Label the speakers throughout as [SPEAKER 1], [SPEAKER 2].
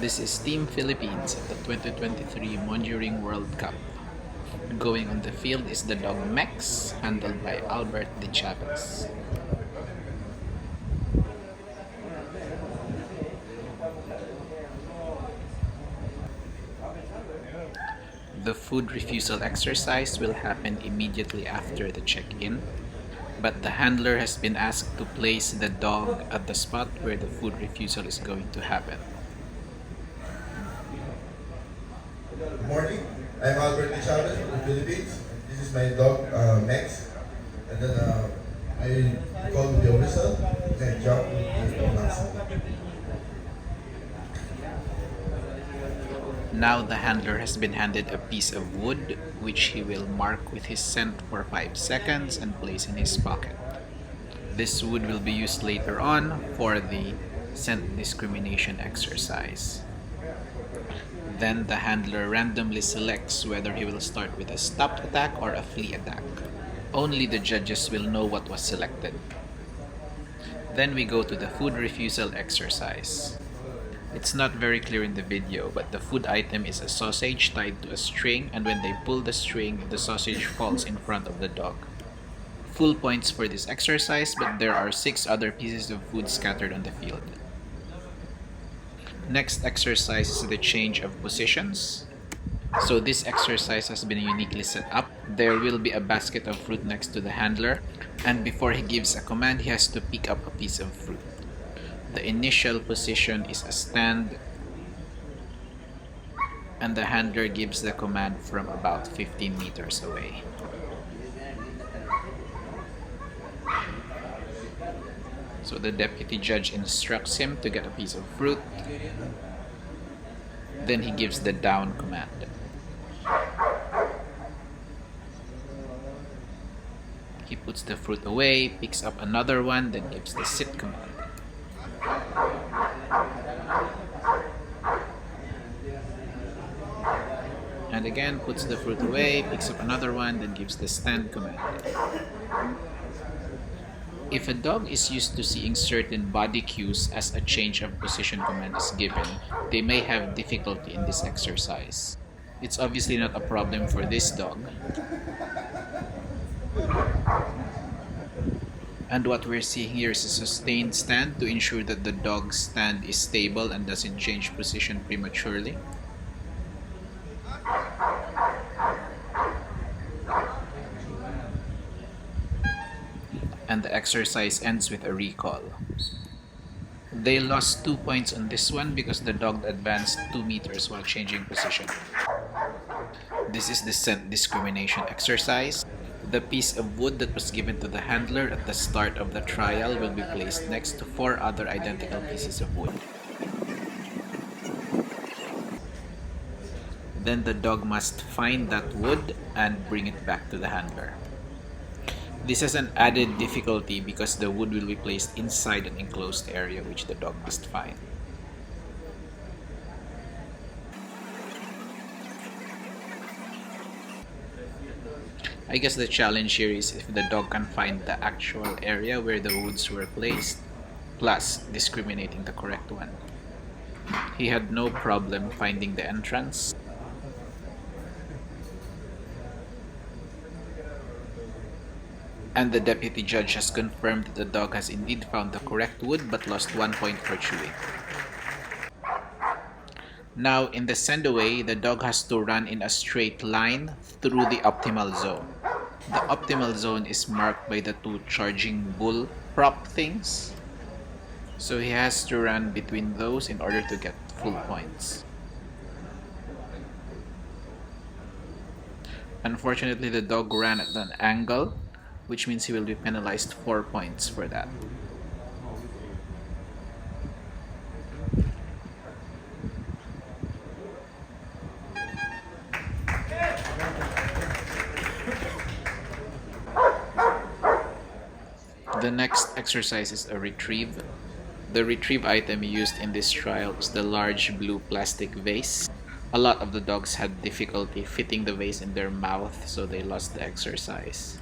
[SPEAKER 1] This is Team Philippines at the 2023 Mondioring World Cup. Going on the field is the dog Mex, handled by Albert Dichaves. The food refusal exercise will happen immediately after the check-in, but the handler has been asked to place the dog at the spot where the food refusal is going to happen.
[SPEAKER 2] Good morning. I'm Albert Dichaves from the Philippines. This is my dog, Max. And then I call the whistle, then jump to the max.
[SPEAKER 1] Now the handler has been handed a piece of wood, which he will mark with his scent for 5 seconds and place in his pocket. This wood will be used later on for the scent discrimination exercise. Then the handler randomly selects whether he will start with a stopped attack or a flee attack. Only the judges will know what was selected. Then we go to the food refusal exercise. It's not very clear in the video, but the food item is a sausage tied to a string, and when they pull the string, the sausage falls in front of the dog. Full points for this exercise, but there are 6 other pieces of food scattered on the field. Next exercise is the change of positions. So this exercise has been uniquely set up. There will be a basket of fruit next to the handler, and before he gives a command, he has to pick up a piece of fruit. The initial position is a stand, and the handler gives the command from about 15 meters away. So the deputy judge instructs him to get a piece of fruit. Then he gives the down command. He puts the fruit away, picks up another one, then gives the sit command. And again puts the fruit away, picks up another one, then gives the stand command. If a dog is used to seeing certain body cues as a change of position command is given, they may have difficulty in this exercise. It's obviously not a problem for this dog. And what we're seeing here is a sustained stand to ensure that the dog's stand is stable and doesn't change position prematurely. And the exercise ends with a recall. They lost 2 points on this one because the dog advanced 2 meters while changing position. This is the scent discrimination exercise. The piece of wood that was given to the handler at the start of the trial will be placed next to 4 other identical pieces of wood. Then the dog must find that wood and bring it back to the handler. This has an added difficulty because the wood will be placed inside an enclosed area which the dog must find. I guess the challenge here is if the dog can find the actual area where the woods were placed, plus discriminating the correct one. He had no problem finding the entrance. And the deputy judge has confirmed that the dog has indeed found the correct wood but lost 1 point for chewing. Now in the Sendaway, the dog has to run in a straight line through the optimal zone. The optimal zone is marked by the 2 charging bull prop things. So he has to run between those in order to get full points. Unfortunately, the dog ran at an angle, which means he will be penalized 4 points for that. The next exercise is a retrieve. The retrieve item used in this trial is the large blue plastic vase. A lot of the dogs had difficulty fitting the vase in their mouth, so they lost the exercise.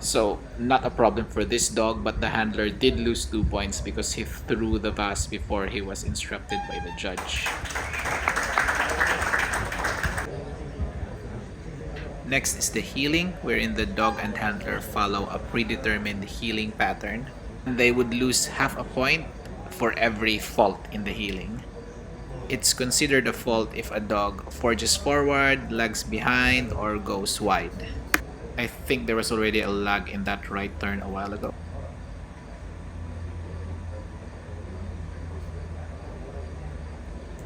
[SPEAKER 1] So, not a problem for this dog, but the handler did lose 2 points because he threw the vase before he was instructed by the judge. Next is the healing, wherein the dog and handler follow a predetermined healing pattern. They would lose half a point for every fault in the healing. It's considered a fault if a dog forges forward, lags behind, or goes wide. I think there was already a lag in that right turn a while ago.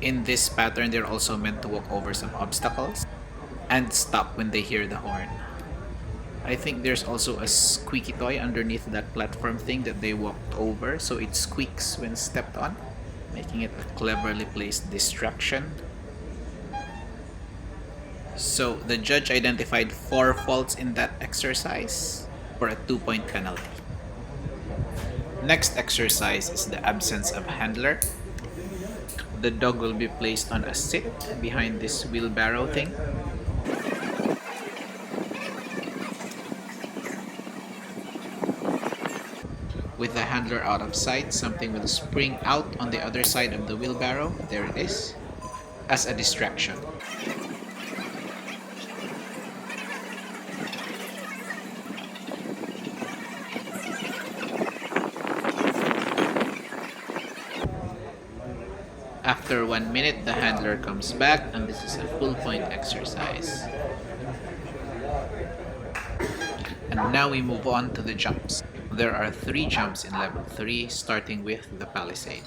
[SPEAKER 1] In this pattern, they're also meant to walk over some obstacles and stop when they hear the horn. I think there's also a squeaky toy underneath that platform thing that they walked over, so it squeaks when stepped on, making it a cleverly placed distraction. So the judge identified 4 faults in that exercise for a 2-point penalty. Next exercise is the absence of handler. The dog will be placed on a sit behind this wheelbarrow thing. With the handler out of sight, something will spring out on the other side of the wheelbarrow, there it is, as a distraction. After 1 minute, the handler comes back, and this is a full point exercise. And now we move on to the jumps. There are 3 jumps in level 3, starting with the palisade.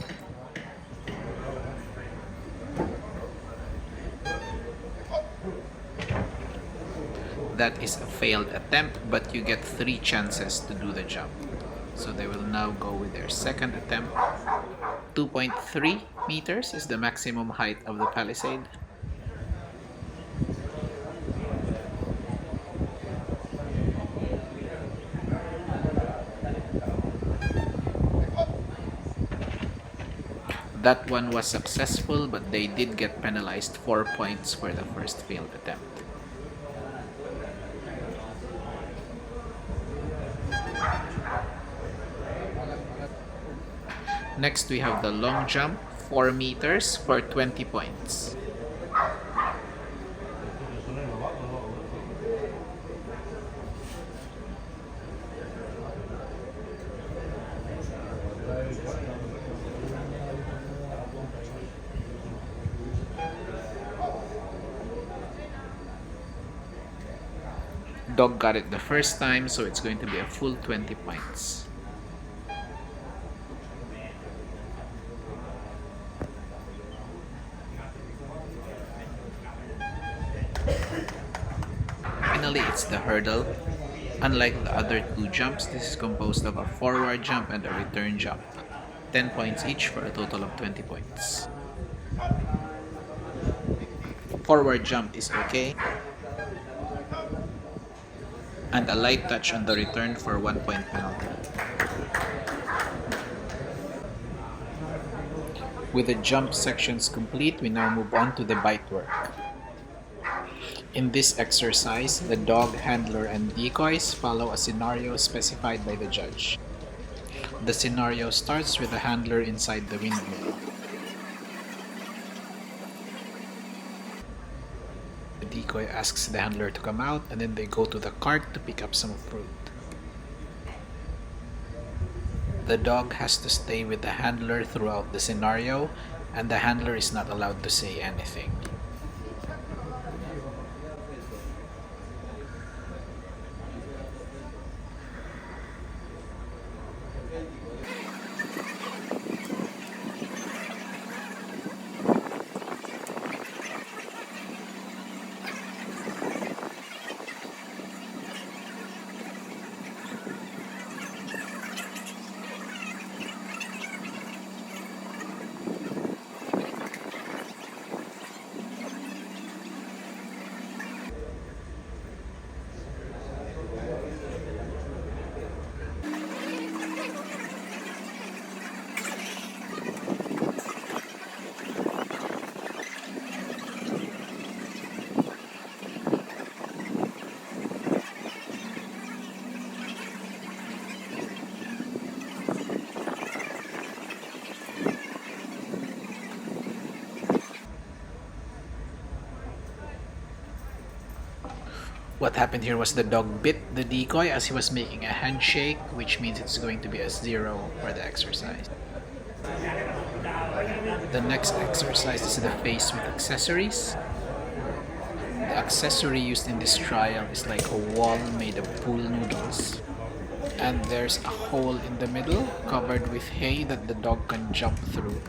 [SPEAKER 1] That is a failed attempt, but you get 3 chances to do the jump. So they will now go with their second attempt. 2.3 meters is the maximum height of the palisade. That one was successful, but they did get penalized 4 points for the first failed attempt. Next, we have the long jump, 4 meters for 20 points. Dog got it the first time, so it's going to be a full 20 points. Finally, it's the hurdle. Unlike the other 2 jumps, this is composed of a forward jump and a return jump. 10 points each for a total of 20 points. Forward jump is okay, and a light touch on the return for 1 point penalty. With the jump sections complete, we now move on to the bite work. In this exercise, the dog, handler, and decoys follow a scenario specified by the judge. The scenario starts with the handler inside the windmill. The decoy asks the handler to come out, and then they go to the cart to pick up some fruit. The dog has to stay with the handler throughout the scenario, and the handler is not allowed to say anything. What happened here was the dog bit the decoy as he was making a handshake, which means it's going to be a 0 for the exercise. The next exercise is the face with accessories. The accessory used in this trial is like a wall made of pool noodles. And there's a hole in the middle covered with hay that the dog can jump through.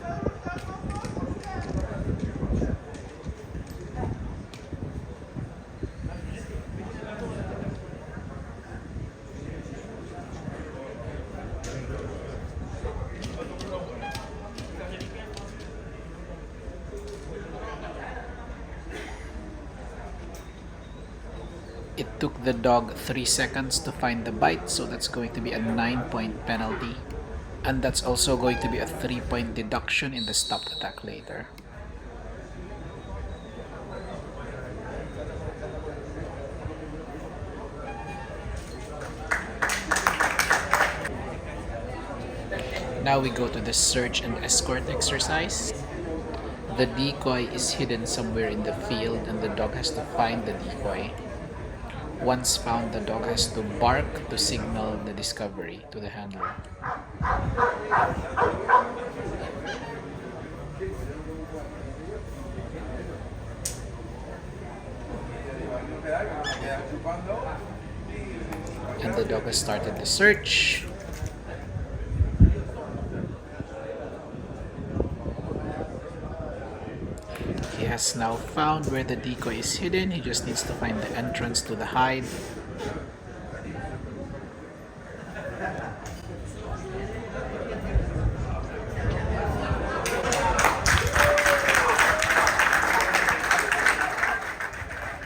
[SPEAKER 1] It took the dog 3 seconds to find the bite, so that's going to be a 9-point penalty. And that's also going to be a 3-point deduction in the stop attack later. Now we go to the search and escort exercise. The decoy is hidden somewhere in the field and the dog has to find the decoy. Once found, the dog has to bark to signal the discovery to the handler. And the dog has started the search. He has now found where the decoy is hidden. He just needs to find the entrance to the hide.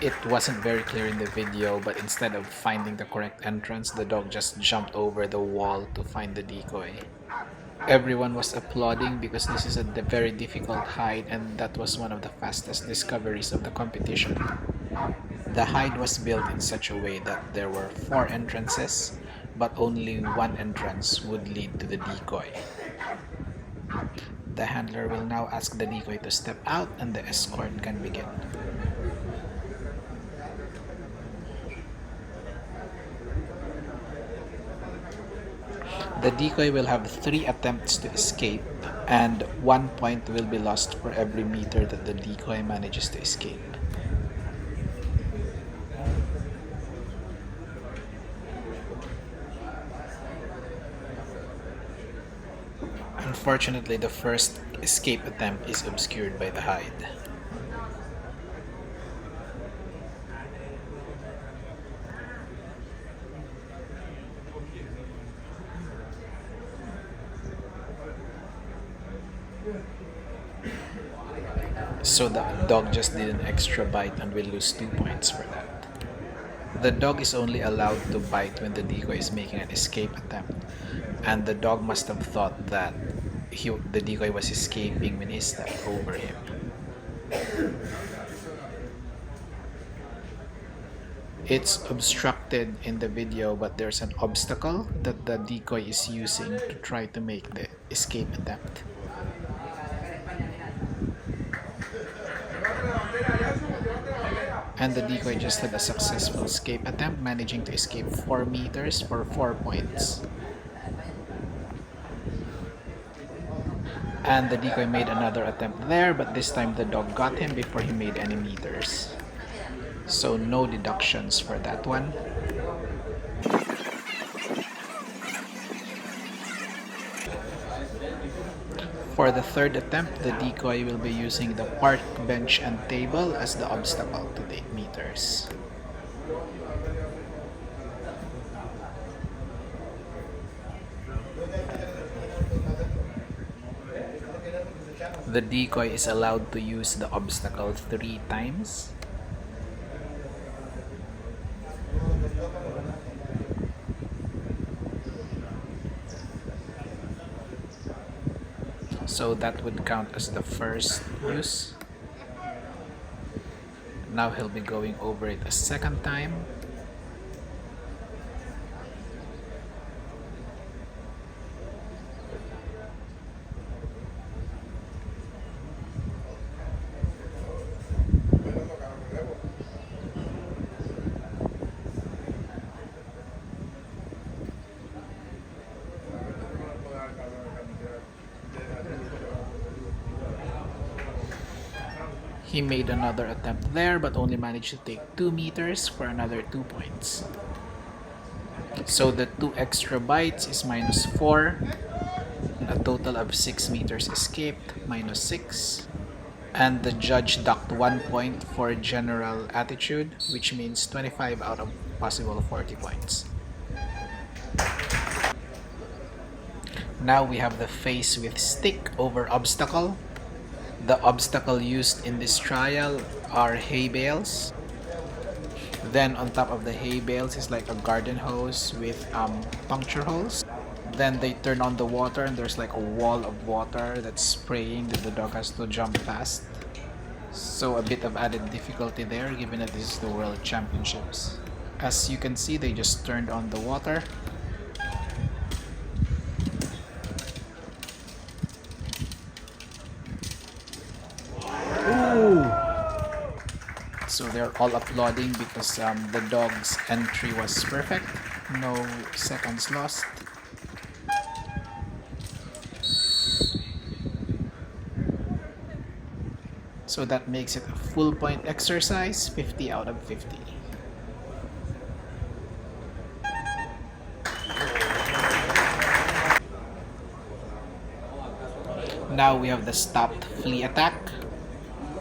[SPEAKER 1] It wasn't very clear in the video, but instead of finding the correct entrance, the dog just jumped over the wall to find the decoy. Everyone was applauding because this is a very difficult hide and that was one of the fastest discoveries of the competition. The hide was built in such a way that there were 4 entrances, but only one entrance would lead to the decoy. The handler will now ask the decoy to step out and the escort can begin. The decoy will have 3 attempts to escape, and 1 point will be lost for every meter that the decoy manages to escape. Unfortunately, the first escape attempt is obscured by the hide. So the dog just did an extra bite and will lose 2 points for that. The dog is only allowed to bite when the decoy is making an escape attempt, and the dog must have thought that the decoy was escaping when he stepped over him. It's obstructed in the video, but there's an obstacle that the decoy is using to try to make the escape attempt. And the decoy just had a successful escape attempt, managing to escape 4 meters for 4 points. And the decoy made another attempt there, but this time the dog got him before he made any meters. So no deductions for that one. For the third attempt, the decoy will be using the park bench and table as the obstacle to take meters. The decoy is allowed to use the obstacle 3 times. So that would count as the first use. Now he'll be going over it a second time. He made another attempt there but only managed to take 2 meters for another 2 points. So the 2 extra bites is minus 4. A total of 6 meters escaped, minus 6. And the judge docked 1 point for general attitude, which means 25 out of possible 40 points. Now we have the face with stick over obstacle. The obstacle used in this trial are hay bales. Then on top of the hay bales is like a garden hose with puncture holes. Then they turn on the water and there's like a wall of water that's spraying that the dog has to jump past. So a bit of added difficulty there given that this is the World Championships. As you can see, they just turned on the water. So they're all applauding because the dog's entry was perfect. No seconds lost. So that makes it a full point exercise, 50 out of 50. Now we have the stopped flea attack.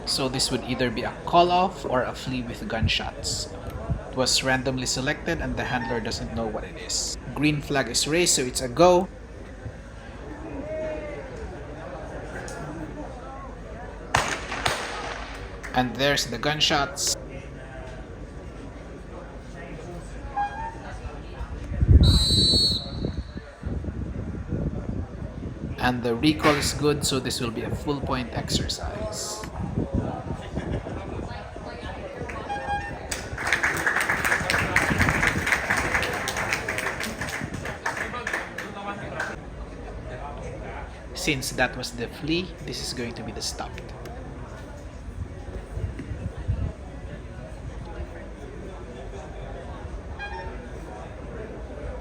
[SPEAKER 1] So this would either be a call off or a flea with gunshots. It was randomly selected and the handler doesn't know what it is. Green flag is raised, so it's a go. And there's the gunshots. And the recall is good, so this will be a full point exercise. Since that was the flea, this is going to be the stopped.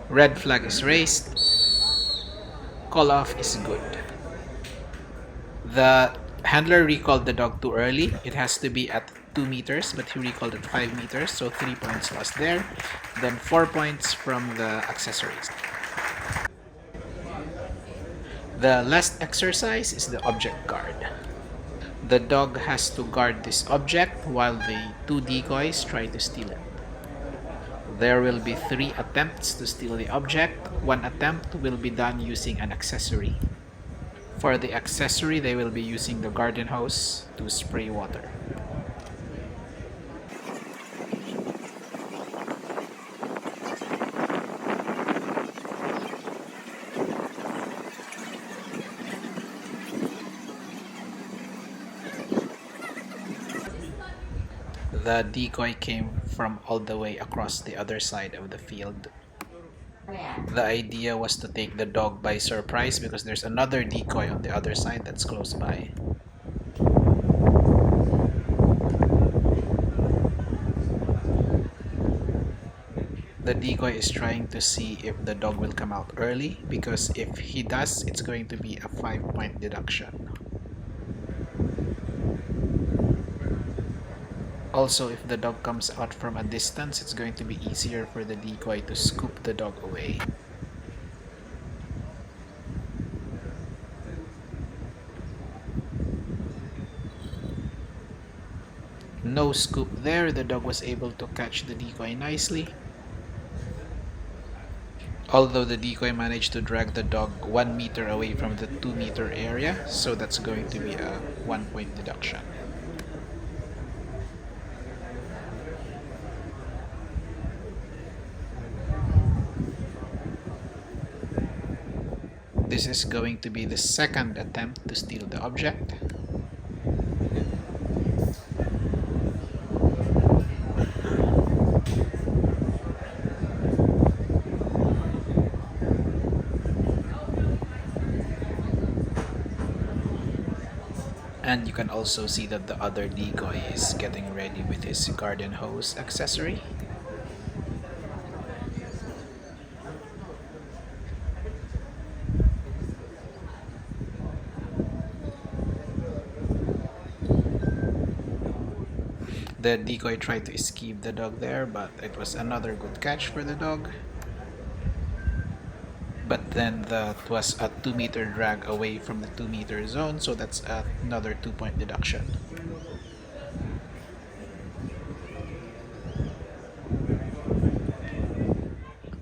[SPEAKER 1] Red flag is raised. Call off is good. The handler recalled the dog too early. It has to be at 2 meters, but he recalled at 5 meters, so 3 points lost there. Then 4 points from the accessories. The last exercise is the object guard. The dog has to guard this object while the 2 decoys try to steal it. There will be 3 attempts to steal the object. 1 attempt will be done using an accessory. For the accessory, they will be using the garden hose to spray water. The decoy came from all the way across the other side of the field. The idea was to take the dog by surprise because there's another decoy on the other side that's close by. The decoy is trying to see if the dog will come out early, because if he does, it's going to be a 5-point deduction. Also, if the dog comes out from a distance, it's going to be easier for the decoy to scoop the dog away. No scoop there, the dog was able to catch the decoy nicely. Although the decoy managed to drag the dog 1 meter away from the 2 meter area, so that's going to be a 1-point deduction. This is going to be the second attempt to steal the object. And you can also see that the other decoy is getting ready with his garden hose accessory. The decoy tried to escape the dog there, but it was another good catch for the dog. But then that was a 2-meter drag away from the 2-meter zone, so that's another 2-point deduction.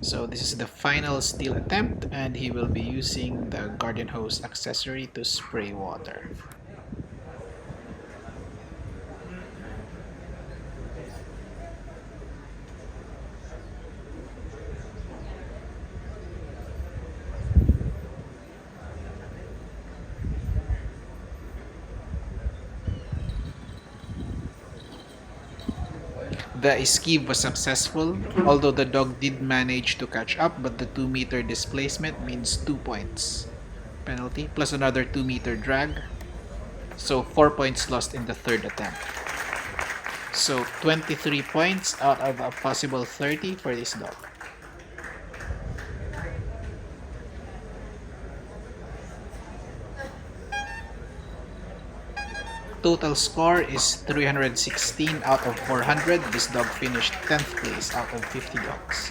[SPEAKER 1] So this is the final steal attempt, and he will be using the garden hose accessory to spray water. The escape was successful, although the dog did manage to catch up, but the 2-meter displacement means 2 points penalty, plus another 2-meter drag. So 4 points lost in the third attempt. So 23 points out of a possible 30 for this dog. Total score is 316 out of 400. This dog finished 10th place out of 50 dogs.